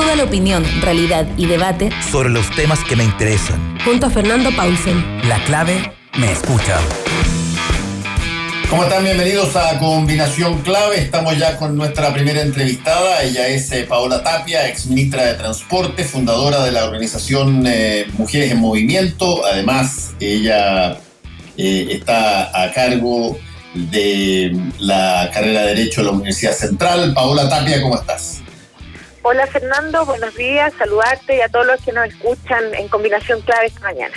Toda la opinión, realidad y debate sobre los temas que me interesan. Junto a Fernando Paulsen. La clave me escucha. ¿Cómo están? Bienvenidos a Combinación Clave. Estamos ya con nuestra primera entrevistada. Ella es Paola Tapia, exministra de Transporte, fundadora de la organización Mujeres en Movimiento. Además, ella está a cargo de la carrera de Derecho de la Universidad Central. Paola Tapia, ¿cómo estás? Hola Fernando, buenos días, saludarte y a todos los que nos escuchan en Combinación Clave esta mañana.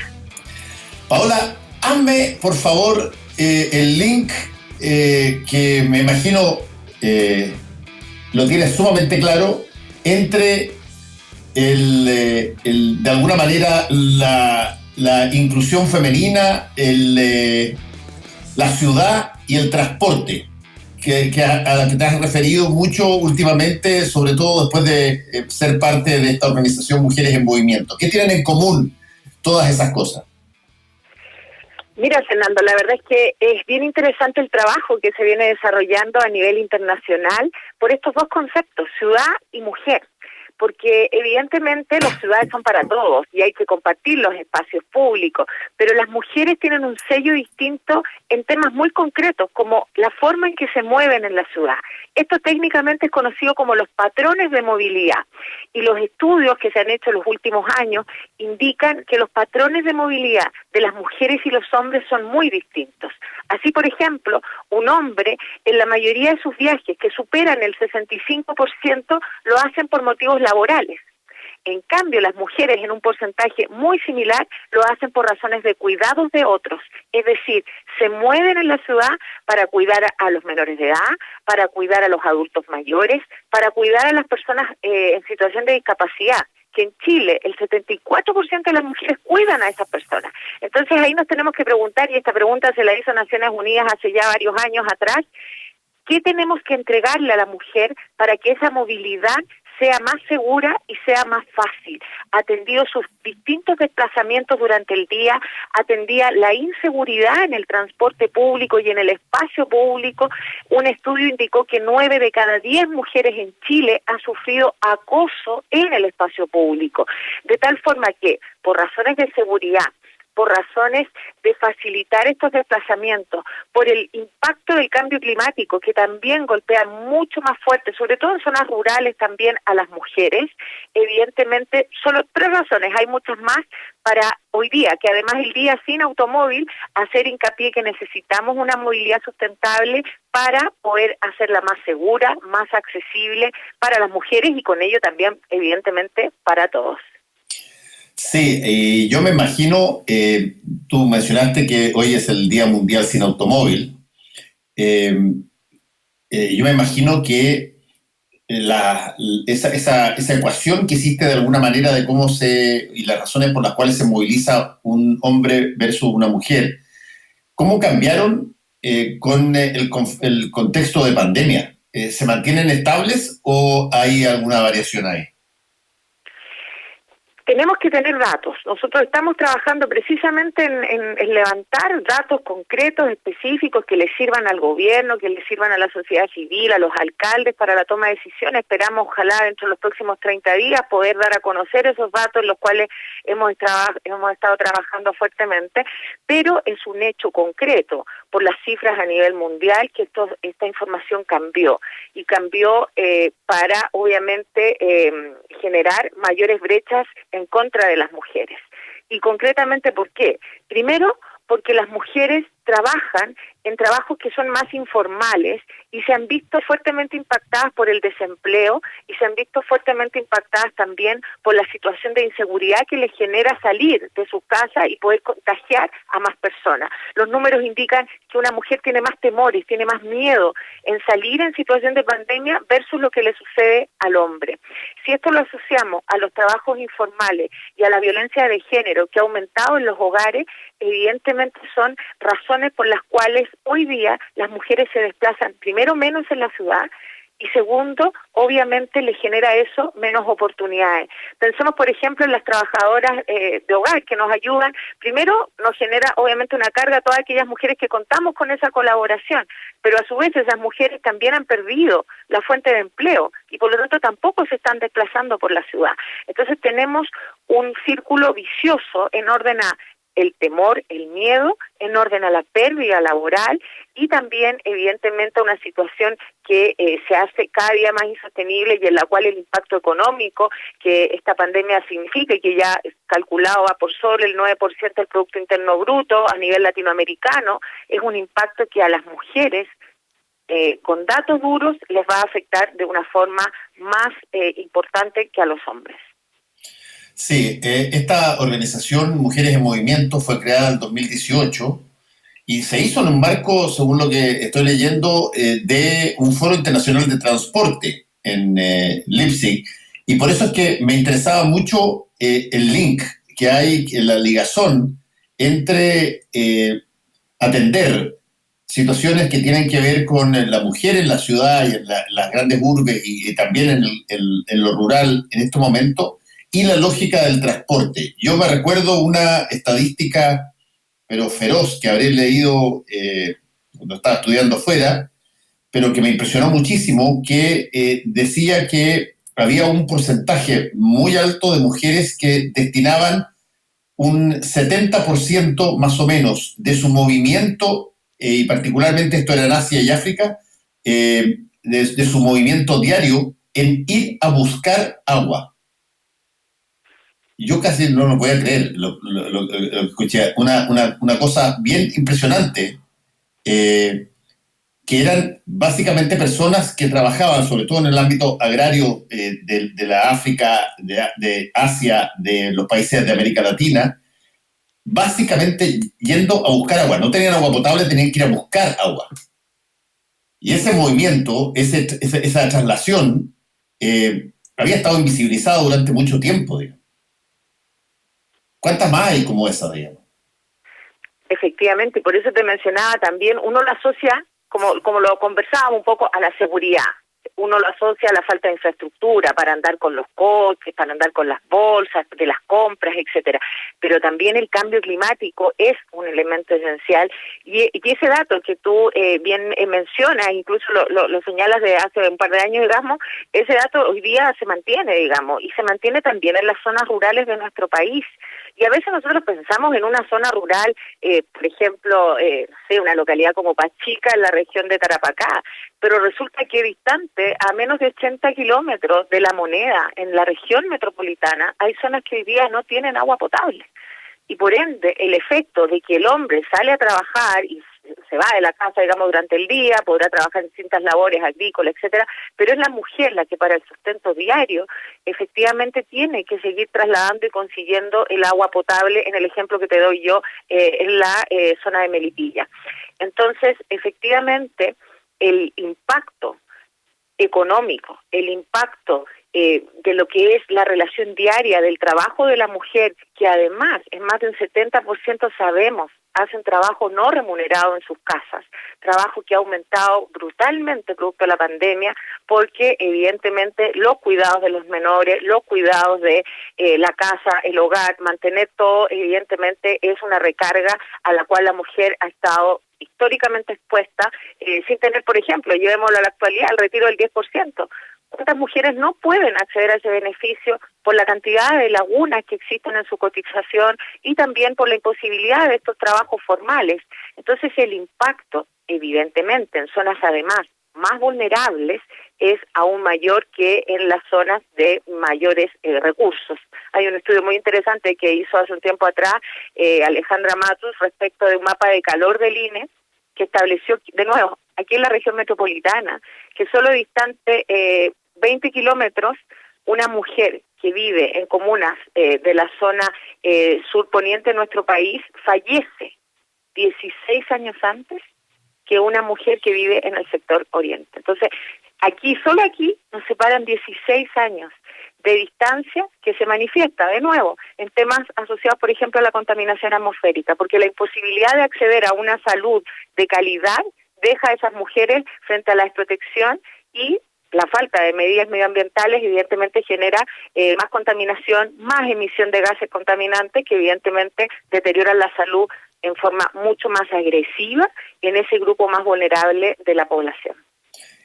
Paola, hazme por favor el link que me imagino lo tienes sumamente claro entre de alguna manera la inclusión femenina, la ciudad y el transporte, a la que te has referido mucho últimamente, sobre todo después de ser parte de esta organización Mujeres en Movimiento. ¿Qué tienen en común todas esas cosas? Mira, Fernando, la verdad es que es bien interesante el trabajo que se viene desarrollando a nivel internacional por estos dos conceptos, ciudad y mujer. Porque evidentemente las ciudades son para todos y hay que compartir los espacios públicos, pero las mujeres tienen un sello distinto en temas muy concretos, como la forma en que se mueven en la ciudad. Esto técnicamente es conocido como los patrones de movilidad, y los estudios que se han hecho en los últimos años indican que los patrones de movilidad de las mujeres y los hombres son muy distintos. Así, por ejemplo, un hombre en la mayoría de sus viajes, que superan el 65%, lo hacen por motivos laborales. En cambio, las mujeres, en un porcentaje muy similar, lo hacen por razones de cuidados de otros. Es decir, se mueven en la ciudad para cuidar a los menores de edad, para cuidar a los adultos mayores, para cuidar a las personas en situación de discapacidad, que en Chile el 74% de las mujeres cuidan a esas personas. Entonces ahí nos tenemos que preguntar, y esta pregunta se la hizo Naciones Unidas hace ya varios años atrás, ¿qué tenemos que entregarle a la mujer para que esa movilidad sea más segura y sea más fácil? Atendido sus distintos desplazamientos durante el día, atendía la inseguridad en el transporte público y en el espacio público. Un estudio indicó que 9 de cada 10 mujeres en Chile han sufrido acoso en el espacio público. De tal forma que, por razones de seguridad, por razones de facilitar estos desplazamientos, por el impacto del cambio climático, que también golpea mucho más fuerte, sobre todo en zonas rurales también, a las mujeres. Evidentemente, solo 3 razones, hay muchas más para hoy día, que además el día sin automóvil, hacer hincapié que necesitamos una movilidad sustentable para poder hacerla más segura, más accesible para las mujeres y con ello también, evidentemente, para todos. Sí, yo me imagino, tú mencionaste que hoy es el Día Mundial sin Automóvil. Yo me imagino que esa ecuación que hiciste de alguna manera de y las razones por las cuales se moviliza un hombre versus una mujer, ¿cómo cambiaron con el contexto de pandemia? ¿Se mantienen estables o hay alguna variación ahí? Tenemos que tener datos. Nosotros estamos trabajando precisamente en levantar datos concretos, específicos, que les sirvan al gobierno, que les sirvan a la sociedad civil, a los alcaldes para la toma de decisiones. Esperamos, ojalá, dentro de los próximos 30 días, poder dar a conocer esos datos, los cuales hemos estado trabajando fuertemente, pero es un hecho concreto, por las cifras a nivel mundial, que esta información cambió, y cambió para, obviamente, generar mayores brechas en contra de las mujeres. Y concretamente, ¿por qué? Primero, porque las mujeres trabajan en trabajos que son más informales y se han visto fuertemente impactadas por el desempleo y se han visto fuertemente impactadas también por la situación de inseguridad que les genera salir de su casa y poder contagiar a más personas. Los números indican que una mujer tiene más temores, tiene más miedo en salir en situación de pandemia versus lo que le sucede al hombre. Si esto lo asociamos a los trabajos informales y a la violencia de género que ha aumentado en los hogares, evidentemente son razones por las cuales hoy día las mujeres se desplazan primero menos en la ciudad Y segundo, obviamente le genera eso menos oportunidades. Pensemos, por ejemplo, en las trabajadoras de hogar que nos ayudan. Primero, nos genera obviamente una carga a todas aquellas mujeres que contamos con esa colaboración, pero a su vez esas mujeres también han perdido la fuente de empleo y por lo tanto tampoco se están desplazando por la ciudad. Entonces tenemos un círculo vicioso en orden a el temor, el miedo, en orden a la pérdida laboral y también, evidentemente, una situación que se hace cada día más insostenible y en la cual el impacto económico que esta pandemia significa y que ya es calculado va por sobre el 9% del Producto Interno Bruto a nivel latinoamericano, es un impacto que a las mujeres, con datos duros, les va a afectar de una forma más importante que a los hombres. Sí, esta organización Mujeres en Movimiento fue creada en 2018 y se hizo en un marco, según lo que estoy leyendo, de un foro internacional de transporte en Leipzig. Y por eso es que me interesaba mucho el link que hay, la ligazón entre atender situaciones que tienen que ver con la mujer en la ciudad y en las grandes urbes y también en lo rural en este momento, y la lógica del transporte. Yo me recuerdo una estadística, pero feroz, que habré leído cuando estaba estudiando fuera, pero que me impresionó muchísimo, que decía que había un porcentaje muy alto de mujeres que destinaban un 70% más o menos de su movimiento, y particularmente esto era en Asia y África, de su movimiento diario en ir a buscar agua. Yo casi no lo voy a creer, lo escuché, una cosa bien impresionante, que eran básicamente personas que trabajaban, sobre todo en el ámbito agrario de la África, de Asia, de los países de América Latina, básicamente yendo a buscar agua. No tenían agua potable, tenían que ir a buscar agua. Y ese movimiento, esa traslación, había estado invisibilizado durante mucho tiempo, digamos. ¿Cuántas más hay como esa, digamos? Efectivamente, por eso te mencionaba también, uno lo asocia, como lo conversábamos un poco, a la seguridad. Uno lo asocia a la falta de infraestructura para andar con los coches, para andar con las bolsas de las compras, etcétera. Pero también el cambio climático es un elemento esencial y ese dato que tú bien mencionas, incluso lo señalas de hace un par de años, digamos, ese dato hoy día se mantiene, digamos, y se mantiene también en las zonas rurales de nuestro país. Y a veces nosotros pensamos en una zona rural, por ejemplo, una localidad como Pachica en la región de Tarapacá, pero resulta que distante, a menos de 80 kilómetros de La Moneda, en la región metropolitana, hay zonas que hoy día no tienen agua potable. Y por ende, el efecto de que el hombre sale a trabajar y se va de la casa, digamos, durante el día, podrá trabajar en distintas labores agrícolas, etcétera, pero es la mujer la que para el sustento diario efectivamente tiene que seguir trasladando y consiguiendo el agua potable, en el ejemplo que te doy yo, en la zona de Melipilla. Entonces, efectivamente, el impacto económico, el impacto de lo que es la relación diaria del trabajo de la mujer, que además en más de un 70% sabemos hacen trabajo no remunerado en sus casas, trabajo que ha aumentado brutalmente producto de la pandemia, porque evidentemente los cuidados de los menores, los cuidados de la casa, el hogar, mantener todo, evidentemente es una recarga a la cual la mujer ha estado históricamente expuesta, sin tener, por ejemplo, llevémoslo a la actualidad, el retiro del 10%. ¿Cuántas mujeres no pueden acceder a ese beneficio por la cantidad de lagunas que existen en su cotización y también por la imposibilidad de estos trabajos formales? Entonces el impacto, evidentemente, en zonas además más vulnerables es aún mayor que en las zonas de mayores recursos. Hay un estudio muy interesante que hizo hace un tiempo atrás Alejandra Matus respecto de un mapa de calor del INE que estableció, de nuevo, aquí en la región metropolitana, que solo distante 20 kilómetros, una mujer que vive en comunas de la zona surponiente de nuestro país fallece 16 años antes que una mujer que vive en el sector oriente. Entonces, solo aquí nos separan 16 años de distancia que se manifiesta, de nuevo, en temas asociados, por ejemplo, a la contaminación atmosférica, porque la imposibilidad de acceder a una salud de calidad deja a esas mujeres frente a la desprotección y la falta de medidas medioambientales evidentemente genera más contaminación, más emisión de gases contaminantes que evidentemente deterioran la salud en forma mucho más agresiva en ese grupo más vulnerable de la población.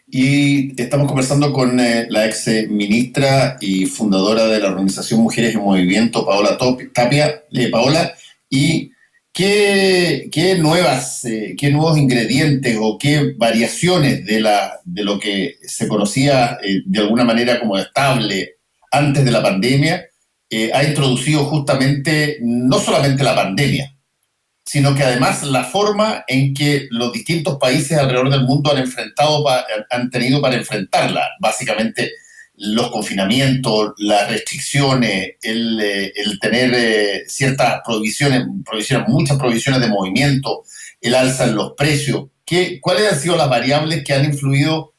Y estamos conversando con la ex ministra y fundadora de la organización Mujeres en Movimiento, Paola Tapia. Paola, ¿y qué nuevos ingredientes o qué variaciones de lo que se conocía de alguna manera como estable antes de la pandemia ha introducido justamente no solamente la pandemia, sino que además la forma en que los distintos países alrededor del mundo han tenido para enfrentarla? Básicamente los confinamientos, las restricciones, el tener ciertas muchas prohibiciones de movimiento, el alza en los precios. ¿Cuáles han sido las variables que han influido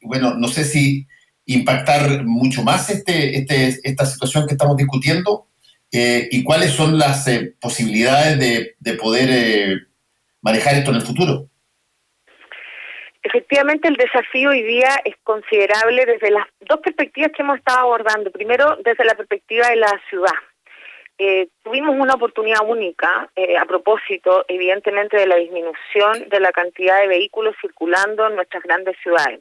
no sé si impactar mucho más esta situación que estamos discutiendo? ¿Y cuáles son las posibilidades de poder manejar esto en el futuro? Efectivamente, el desafío hoy día es considerable desde las dos perspectivas que hemos estado abordando. Primero, desde la perspectiva de la ciudad. Tuvimos una oportunidad única a propósito, evidentemente, de la disminución de la cantidad de vehículos circulando en nuestras grandes ciudades.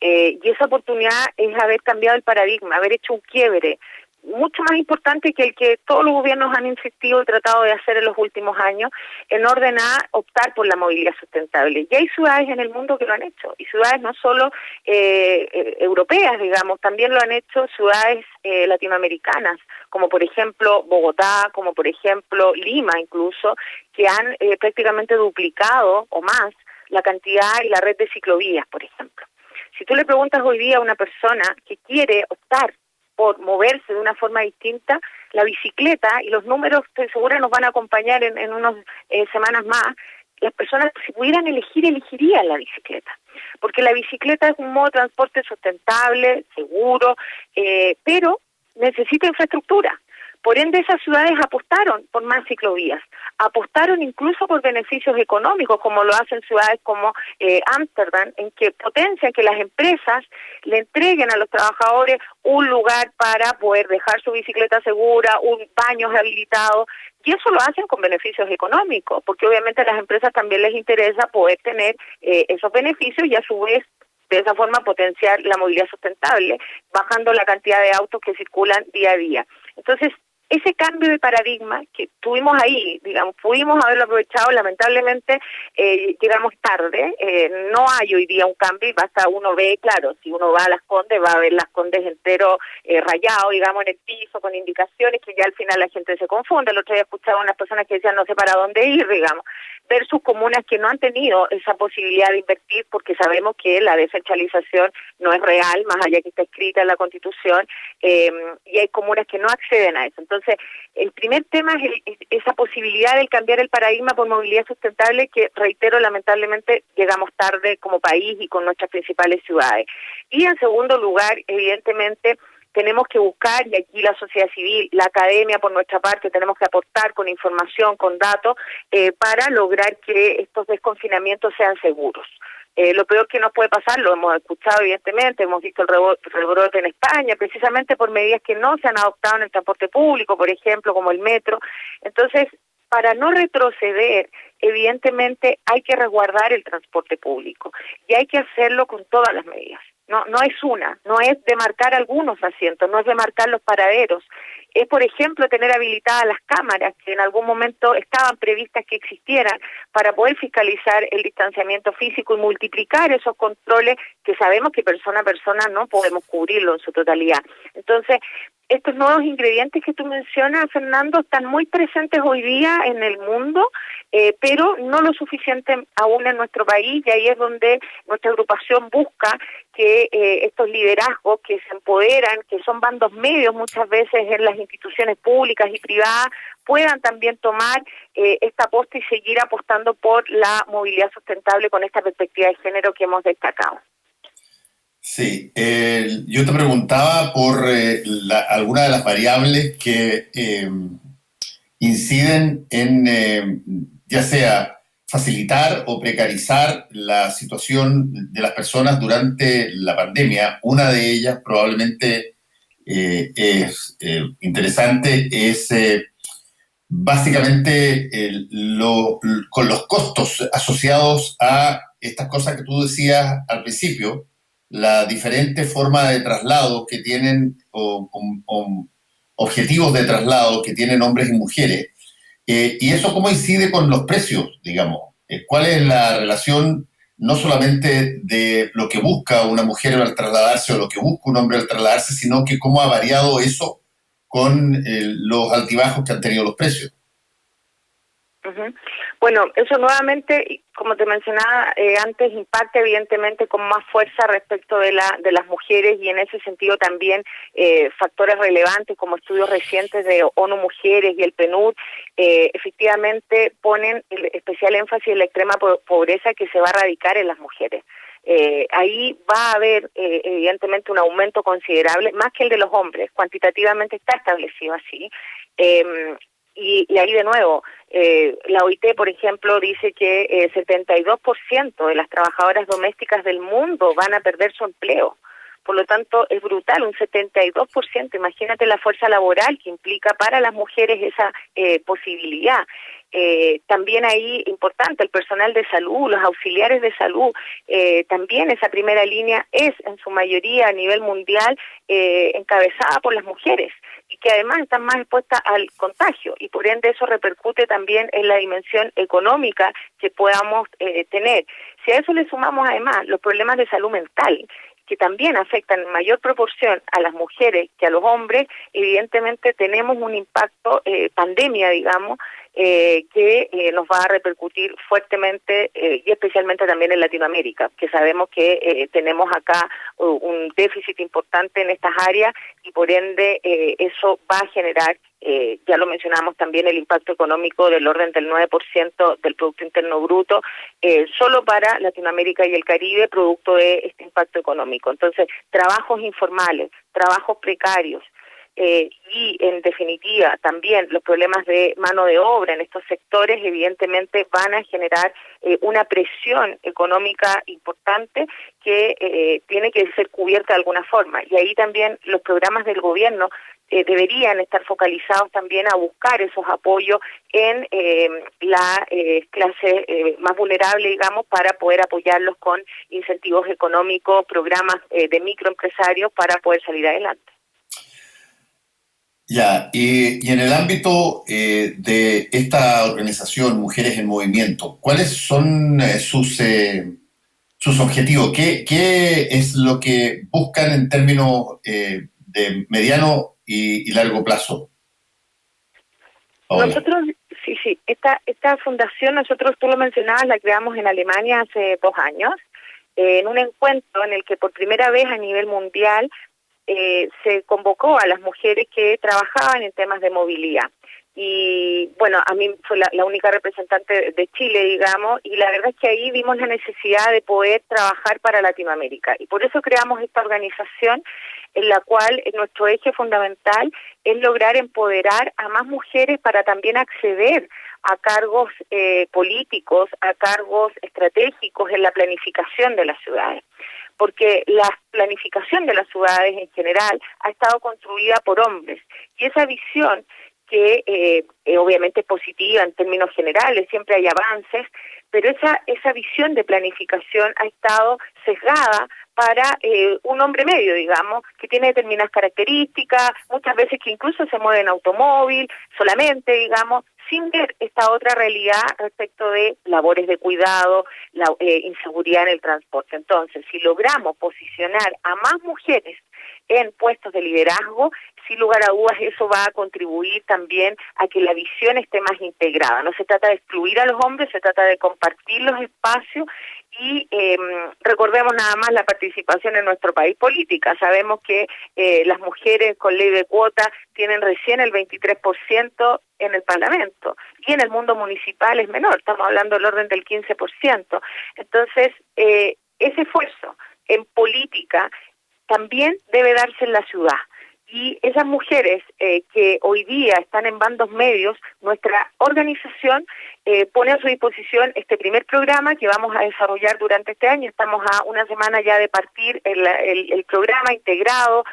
Y esa oportunidad es haber cambiado el paradigma, haber hecho un quiebre mucho más importante que el que todos los gobiernos han insistido y tratado de hacer en los últimos años, en orden a optar por la movilidad sustentable. Y hay ciudades en el mundo que lo han hecho, y ciudades no solo europeas, digamos, también lo han hecho ciudades latinoamericanas, como por ejemplo Bogotá, como por ejemplo Lima incluso, que han prácticamente duplicado o más la cantidad y la red de ciclovías, por ejemplo. Si tú le preguntas hoy día a una persona que quiere optar por moverse de una forma distinta, la bicicleta, y los números estoy segura nos van a acompañar en unas semanas más, las personas si pudieran elegir, elegirían la bicicleta, porque la bicicleta es un modo de transporte sustentable, seguro, pero necesita infraestructura. Por ende, esas ciudades apostaron por más ciclovías, apostaron incluso por beneficios económicos, como lo hacen ciudades como Ámsterdam, en que potencian que las empresas le entreguen a los trabajadores un lugar para poder dejar su bicicleta segura, un baños habilitados, y eso lo hacen con beneficios económicos, porque obviamente a las empresas también les interesa poder tener esos beneficios y a su vez de esa forma potenciar la movilidad sustentable, bajando la cantidad de autos que circulan día a día. Entonces, ese cambio de paradigma que tuvimos ahí, digamos, pudimos haberlo aprovechado, lamentablemente llegamos tarde, no hay hoy día un cambio y basta uno ve, claro, si uno va a Las Condes va a ver Las Condes entero rayado, digamos, en el piso con indicaciones que ya al final la gente se confunde. El otro día escuchaba a unas personas que decían no sé para dónde ir, digamos, versus comunas que no han tenido esa posibilidad de invertir porque sabemos que la descentralización no es real, más allá que está escrita en la Constitución, y hay comunas que no acceden a eso. Entonces, el primer tema es esa posibilidad de cambiar el paradigma por movilidad sustentable que, reitero, lamentablemente llegamos tarde como país y con nuestras principales ciudades. Y en segundo lugar, evidentemente, tenemos que buscar, y aquí la sociedad civil, la academia por nuestra parte, tenemos que aportar con información, con datos, para lograr que estos desconfinamientos sean seguros. Lo peor que nos puede pasar, lo hemos escuchado evidentemente, hemos visto el rebrote en España, precisamente por medidas que no se han adoptado en el transporte público, por ejemplo, como el metro. Entonces, para no retroceder, evidentemente hay que resguardar el transporte público y hay que hacerlo con todas las medidas. No es demarcar algunos asientos, no es demarcar los paraderos. Es, por ejemplo, tener habilitadas las cámaras que en algún momento estaban previstas que existieran para poder fiscalizar el distanciamiento físico y multiplicar esos controles que sabemos que persona a persona no podemos cubrirlo en su totalidad. Entonces, estos nuevos ingredientes que tú mencionas, Fernando, están muy presentes hoy día en el mundo, pero no lo suficiente aún en nuestro país, y ahí es donde nuestra agrupación busca que estos liderazgos que se empoderan, que son bandos medios muchas veces en las instituciones públicas y privadas, puedan también tomar esta aposta y seguir apostando por la movilidad sustentable con esta perspectiva de género que hemos destacado. Sí, yo te preguntaba por alguna de las variables que inciden en ya sea facilitar o precarizar la situación de las personas durante la pandemia. Una de ellas probablemente es interesante, es básicamente con los costos asociados a estas cosas que tú decías al principio, la diferente forma de traslado que tienen o objetivos de traslado que tienen hombres y mujeres. Y eso cómo incide con los precios, digamos. ¿Cuál es la relación no solamente de lo que busca una mujer al trasladarse o lo que busca un hombre al trasladarse, sino que cómo ha variado eso con los altibajos que han tenido los precios? Uh-huh. Bueno, eso nuevamente, como te mencionaba antes, impacta evidentemente con más fuerza respecto de las mujeres, y en ese sentido también factores relevantes como estudios recientes de ONU Mujeres y el PNUD efectivamente ponen especial énfasis en la extrema pobreza que se va a erradicar en las mujeres. Ahí va a haber evidentemente un aumento considerable, más que el de los hombres, cuantitativamente está establecido así. Y ahí de nuevo, la OIT, por ejemplo, dice que 72% de las trabajadoras domésticas del mundo van a perder su empleo. Por lo tanto, es brutal, un 72%. Imagínate la fuerza laboral que implica para las mujeres esa posibilidad. También ahí, importante, el personal de salud, los auxiliares de salud, también esa primera línea es en su mayoría a nivel mundial encabezada por las mujeres, y que además están más expuestas al contagio, y por ende eso repercute también en la dimensión económica que podamos tener. Si a eso le sumamos además los problemas de salud mental, que también afectan en mayor proporción a las mujeres que a los hombres, evidentemente tenemos un impacto pandemia, digamos, que nos va a repercutir fuertemente y especialmente también en Latinoamérica, que sabemos que tenemos acá un déficit importante en estas áreas, y por ende eso va a generar, ya lo mencionamos también, el impacto económico del orden del 9% del Producto Interno Bruto, solo para Latinoamérica y el Caribe, producto de este impacto económico. Entonces, trabajos informales, trabajos precarios, y en definitiva también los problemas de mano de obra en estos sectores evidentemente van a generar una presión económica importante que tiene que ser cubierta de alguna forma, y ahí también los programas del gobierno deberían estar focalizados también a buscar esos apoyos en la clase más vulnerable, digamos, para poder apoyarlos con incentivos económicos, programas de microempresarios para poder salir adelante. Ya, y en el ámbito de esta organización Mujeres en Movimiento, ¿cuáles son sus objetivos? ¿Qué es lo que buscan en términos de mediano y largo plazo? Paola. Nosotros, sí, esta fundación, nosotros, tú lo mencionabas, la creamos en Alemania hace 2 años, en un encuentro en el que por primera vez a nivel mundial se convocó a las mujeres que trabajaban en temas de movilidad. Y bueno, a mí fue la única representante de Chile, digamos, y la verdad es que ahí vimos la necesidad de poder trabajar para Latinoamérica. Y por eso creamos esta organización, en la cual nuestro eje fundamental es lograr empoderar a más mujeres para también acceder a cargos políticos, a cargos estratégicos en la planificación de las ciudades. Porque la planificación de las ciudades en general ha estado construida por hombres, y esa visión que obviamente es positiva en términos generales, siempre hay avances, pero esa visión de planificación ha estado sesgada para un hombre medio, digamos, que tiene determinadas características, muchas veces que incluso se mueve en automóvil solamente, digamos, sin ver esta otra realidad respecto de labores de cuidado, la inseguridad en el transporte. Entonces, si logramos posicionar a más mujeres en puestos de liderazgo, sin lugar a dudas eso va a contribuir también a que la visión esté más integrada. No se trata de excluir a los hombres, se trata de compartir los espacios y recordemos nada más la participación en nuestro país política. Sabemos que las mujeres con ley de cuota tienen recién el 23% en el Parlamento, y en el mundo municipal es menor, estamos hablando del orden del 15%. Entonces, ese esfuerzo en política también debe darse en la ciudad. Y esas mujeres que hoy día están en bandos medios, nuestra organización pone a su disposición este primer programa que vamos a desarrollar durante este año. Estamos a una semana ya de partir el programa integrado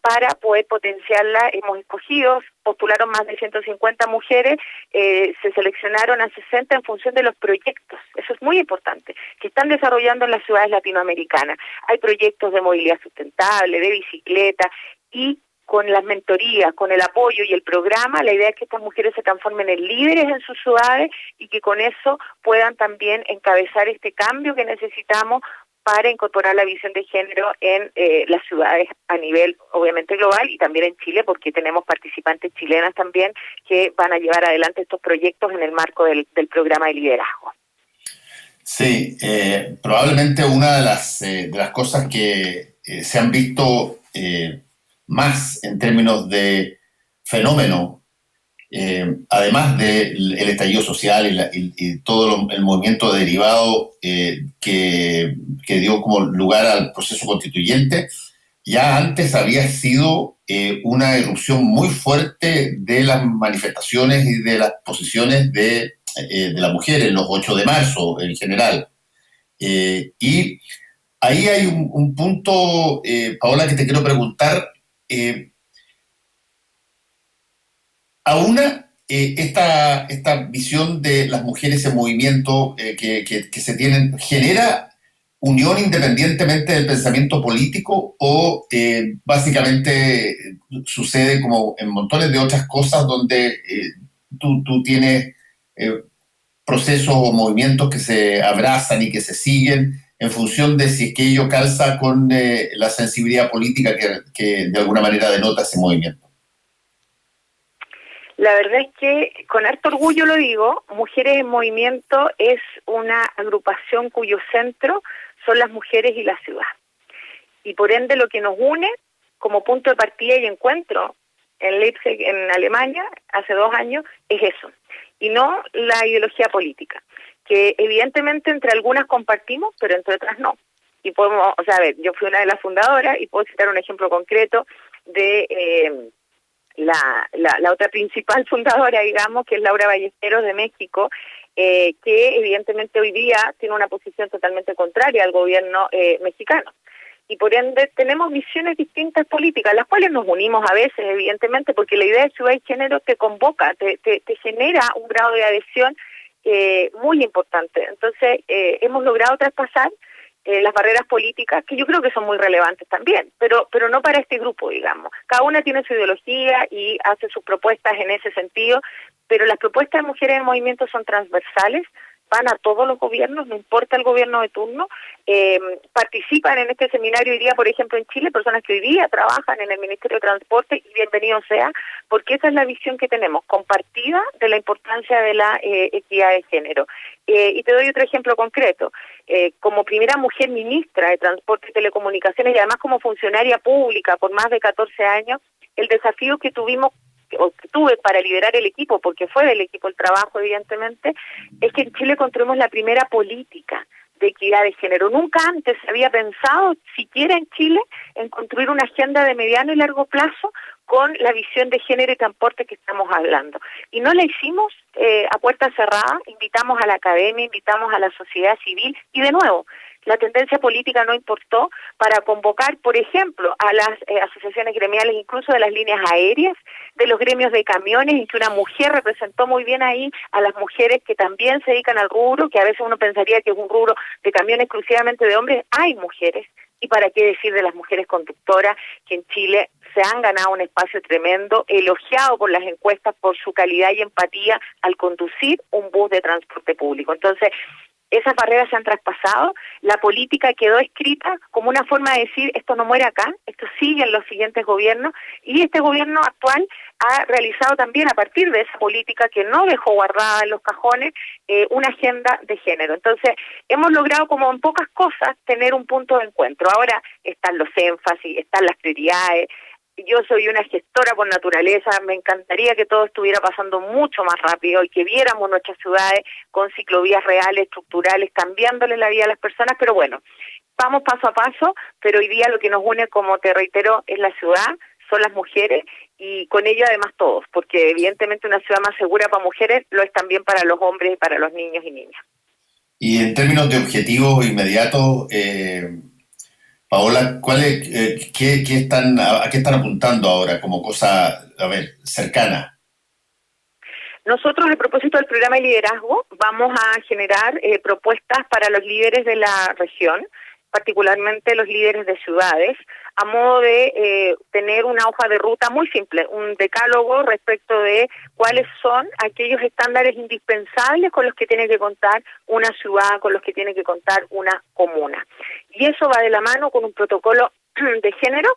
para poder potenciarla. Hemos escogido, postularon más de 150 mujeres, se seleccionaron a 60 en función de los proyectos, eso es muy importante, que están desarrollando en las ciudades latinoamericanas. Hay proyectos de movilidad sustentable, de bicicleta, y con las mentorías, con el apoyo y el programa, la idea es que estas mujeres se transformen en líderes en sus ciudades y que con eso puedan también encabezar este cambio que necesitamos para incorporar la visión de género en las ciudades a nivel, obviamente, global y también en Chile, porque tenemos participantes chilenas también que van a llevar adelante estos proyectos en el marco del programa de liderazgo. Sí, probablemente una de las cosas que se han visto más en términos de fenómeno, además del estallido social y todo el movimiento derivado que dio como lugar al proceso constituyente, ya antes había sido una irrupción muy fuerte de las manifestaciones y de las posiciones de las mujeres, los 8 de marzo en general. Y ahí hay un punto, Paola, que te quiero preguntar. Esta visión de las mujeres en movimiento que se tienen, ¿genera unión independientemente del pensamiento político o básicamente sucede como en montones de otras cosas donde tú tienes procesos o movimientos que se abrazan y que se siguen en función de si es que ello calza con la sensibilidad política que de alguna manera denota ese movimiento? La verdad es que, con harto orgullo lo digo, Mujeres en Movimiento es una agrupación cuyo centro son las mujeres y la ciudad. Y por ende lo que nos une como punto de partida y encuentro en Leipzig, en Alemania, hace 2 años, es eso. Y no la ideología política, que evidentemente entre algunas compartimos, pero entre otras no. Y podemos, o sea, a ver, yo fui una de las fundadoras y puedo citar un ejemplo concreto de la otra principal fundadora, digamos, que es Laura Ballesteros de México, que evidentemente hoy día tiene una posición totalmente contraria al gobierno mexicano. Y por ende tenemos visiones distintas políticas, las cuales nos unimos a veces, evidentemente, porque la idea de ciudad y género te convoca, te genera un grado de adhesión muy importante. Entonces, hemos logrado traspasar las barreras políticas, que yo creo que son muy relevantes también, pero no para este grupo, digamos. Cada una tiene su ideología y hace sus propuestas en ese sentido, pero las propuestas de Mujeres en Movimiento son transversales, van a todos los gobiernos, no importa el gobierno de turno, participan en este seminario hoy día, por ejemplo, en Chile, personas que hoy día trabajan en el Ministerio de Transporte, y bienvenido sea, porque esa es la visión que tenemos, compartida, de la importancia de la equidad de género. Y te doy otro ejemplo concreto. Como primera mujer ministra de Transporte y Telecomunicaciones, y además como funcionaria pública por más de 14 años, el desafío que tuve para liderar el equipo, porque fue del equipo el trabajo, evidentemente, es que en Chile construimos la primera política de equidad de género. Nunca antes se había pensado, siquiera en Chile, en construir una agenda de mediano y largo plazo con la visión de género y transporte que estamos hablando. Y no la hicimos a puerta cerrada, invitamos a la academia, invitamos a la sociedad civil, y de nuevo, la tendencia política no importó para convocar, por ejemplo, a las asociaciones gremiales, incluso de las líneas aéreas, de los gremios de camiones, en que una mujer representó muy bien ahí a las mujeres que también se dedican al rubro, que a veces uno pensaría que es un rubro de camión exclusivamente de hombres. Hay mujeres, y para qué decir de las mujeres conductoras, que en Chile se han ganado un espacio tremendo, elogiado por las encuestas por su calidad y empatía al conducir un bus de transporte público. Entonces, esas barreras se han traspasado, la política quedó escrita como una forma de decir, esto no muere acá, esto sigue en los siguientes gobiernos, y este gobierno actual ha realizado también, a partir de esa política que no dejó guardada en los cajones, una agenda de género. Entonces, hemos logrado, como en pocas cosas, tener un punto de encuentro. Ahora están los énfasis, están las prioridades. Yo soy una gestora por naturaleza, me encantaría que todo estuviera pasando mucho más rápido y que viéramos nuestras ciudades con ciclovías reales, estructurales, cambiándole la vida a las personas, pero bueno, vamos paso a paso, pero hoy día lo que nos une, como te reitero, es la ciudad. son las mujeres y con ello además todos, porque evidentemente una ciudad más segura para mujeres lo es también para los hombres y para los niños y niñas. Y en términos de objetivos inmediatos, Paola, ¿a qué están apuntando ahora como cosa, cercana? Nosotros, a propósito del programa de liderazgo, vamos a generar propuestas para los líderes de la región, particularmente los líderes de ciudades, a modo de tener una hoja de ruta muy simple, un decálogo respecto de cuáles son aquellos estándares indispensables con los que tiene que contar una ciudad, con los que tiene que contar una comuna. Y eso va de la mano con un protocolo de género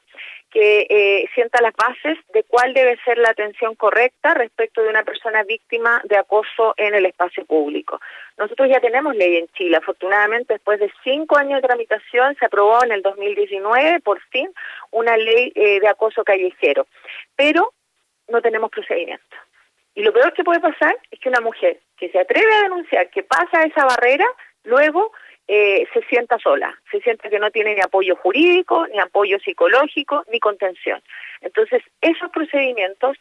que sienta las bases de cuál debe ser la atención correcta respecto de una persona víctima de acoso en el espacio público. Nosotros ya tenemos ley en Chile. Afortunadamente, después de 5 años de tramitación, se aprobó en el 2019, por fin, una ley de acoso callejero. Pero no tenemos procedimiento. Y lo peor que puede pasar es que una mujer que se atreve a denunciar, que pasa esa barrera, luego se sienta sola, se siente que no tiene ni apoyo jurídico, ni apoyo psicológico, ni contención. Entonces, esos procedimientos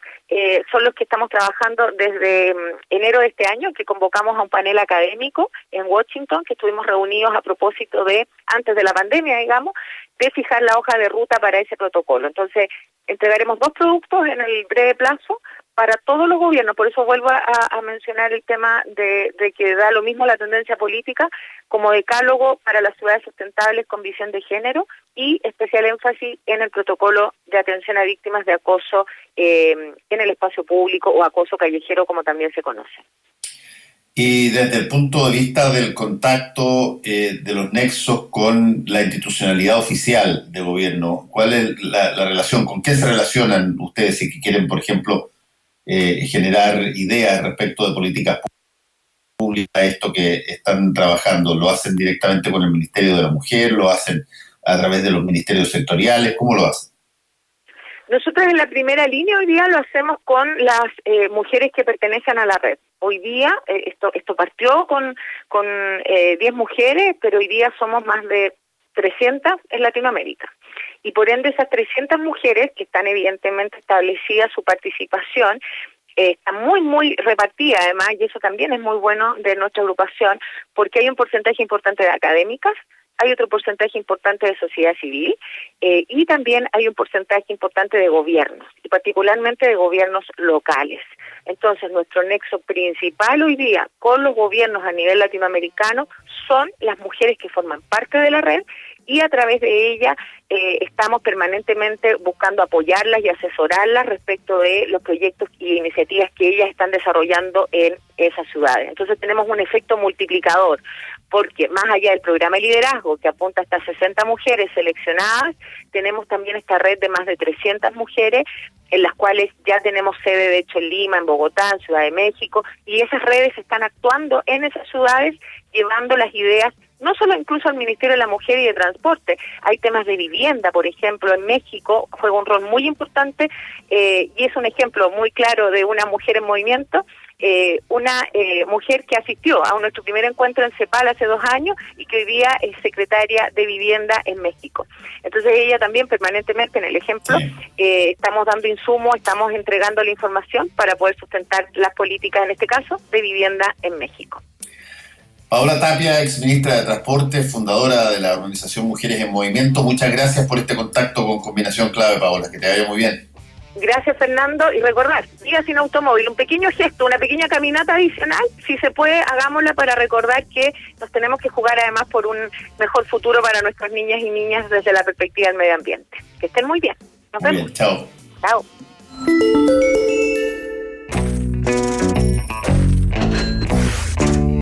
son los que estamos trabajando desde enero de este año, que convocamos a un panel académico en Washington, que estuvimos reunidos a propósito de, antes de la pandemia, digamos, de fijar la hoja de ruta para ese protocolo. Entonces, entregaremos 2 productos en el breve plazo para todos los gobiernos. Por eso vuelvo a mencionar el tema de que da lo mismo la tendencia política como decálogo para las ciudades sustentables con visión de género y especial énfasis en el protocolo de atención a víctimas de acoso en el espacio público o acoso callejero, como también se conoce. Y desde el punto de vista del contacto, de los nexos con la institucionalidad oficial de gobierno, ¿cuál es la relación? ¿Con qué se relacionan ustedes si quieren, por ejemplo, generar ideas respecto de políticas públicas, esto que están trabajando? ¿Lo hacen directamente con el Ministerio de la Mujer? ¿Lo hacen a través de los ministerios sectoriales? ¿Cómo lo hacen? Nosotros en la primera línea hoy día lo hacemos con las mujeres que pertenecen a la red. Hoy día, esto partió con 10 mujeres, pero hoy día somos más de 300 en Latinoamérica. Y por ende esas 300 mujeres que están evidentemente establecidas su participación, está muy, muy repartida además, y eso también es muy bueno de nuestra agrupación, porque hay un porcentaje importante de académicas, hay otro porcentaje importante de sociedad civil y también hay un porcentaje importante de gobiernos, y particularmente de gobiernos locales. Entonces, nuestro nexo principal hoy día con los gobiernos a nivel latinoamericano son las mujeres que forman parte de la red, y a través de ella estamos permanentemente buscando apoyarlas y asesorarlas respecto de los proyectos y iniciativas que ellas están desarrollando en esas ciudades. Entonces tenemos un efecto multiplicador, porque más allá del programa de liderazgo que apunta a estas 60 mujeres seleccionadas, tenemos también esta red de más de 300 mujeres en las cuales ya tenemos sede, de hecho, en Lima, en Bogotá, en Ciudad de México, y esas redes están actuando en esas ciudades, llevando las ideas no solo incluso al Ministerio de la Mujer y de Transporte. Hay temas de vivienda, por ejemplo, en México juega un rol muy importante y es un ejemplo muy claro de una mujer en movimiento, una mujer que asistió a nuestro primer encuentro en CEPAL hace 2 años y que hoy día es secretaria de Vivienda en México. Entonces ella también permanentemente en el ejemplo, estamos dando insumos, estamos entregando la información para poder sustentar las políticas, en este caso, de vivienda en México. Paola Tapia, exministra de Transporte, fundadora de la organización Mujeres en Movimiento. Muchas gracias por este contacto con Combinación Clave, Paola. Que te vaya muy bien. Gracias, Fernando. Y recordar, día sin automóvil, un pequeño gesto, una pequeña caminata adicional, si se puede, hagámosla para recordar que nos tenemos que jugar además por un mejor futuro para nuestras niñas y niñas desde la perspectiva del medio ambiente. Que estén muy bien. Nos vemos. Muy bien, chao. Chao.